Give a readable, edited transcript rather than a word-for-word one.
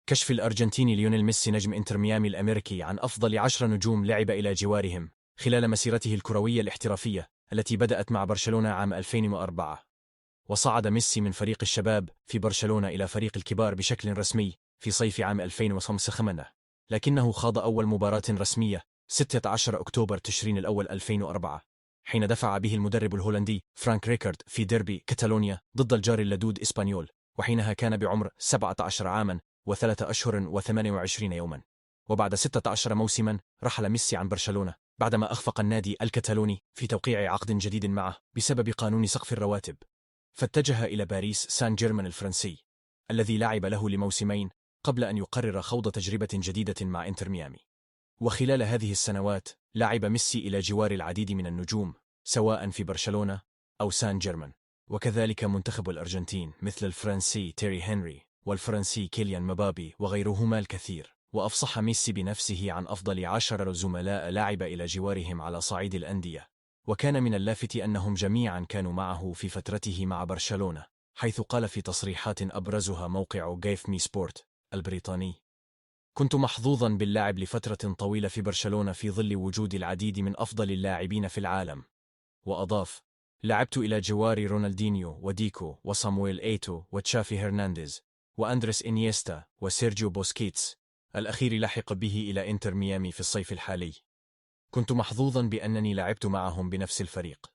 كشف الأرجنتيني ليونيل ميسي نجم إنتر ميامي الأمريكي عن أفضل 10 نجوم لعب إلى جوارهم خلال مسيرته الكروية الاحترافية التي بدأت مع برشلونة عام 2004. وصعد ميسي من فريق الشباب في برشلونة إلى فريق الكبار بشكل رسمي في صيف عام 2005، لكنه خاض أول مباراة رسمية 16 أكتوبر تشرين الأول 2004، حين دفع به المدرب الهولندي فرانك ريكارد في ديربي كاتالونيا ضد الجار اللدود إسبانيول، وحينها كان بعمر 17 عاما و3 أشهر و28 يوما. وبعد 16 موسما رحل ميسي عن برشلونة بعدما أخفق النادي الكتالوني في توقيع عقد جديد معه بسبب قانون سقف الرواتب، فاتجه إلى باريس سان جيرمان الفرنسي الذي لعب له لموسمين قبل أن يقرر خوض تجربة جديدة مع إنتر ميامي. وخلال هذه السنوات لعب ميسي إلى جوار العديد من النجوم سواء في برشلونة أو سان جيرمان، وكذلك منتخب الأرجنتين مثل الفرنسي تيري هنري والفرنسي كيليان مبابي وغيرهما الكثير. وأفصح ميسي بنفسه عن أفضل 10 زملاء لعب إلى جوارهم على صعيد الأندية، وكان من اللافت أنهم جميعا كانوا معه في فترته مع برشلونة، حيث قال في تصريحات أبرزها موقع جيف مي سبورت البريطاني: كنت محظوظا باللعب لفترة طويلة في برشلونة في ظل وجود العديد من أفضل اللاعبين في العالم. وأضاف: لعبت إلى جوار رونالدينيو وديكو وصامويل إيتو وتشافي هرنانديز وأندريس إنيستا وسيرجيو بوسكيتس، الأخير لحق به إلى إنتر ميامي في الصيف الحالي. كنت محظوظا بأنني لعبت معهم بنفس الفريق.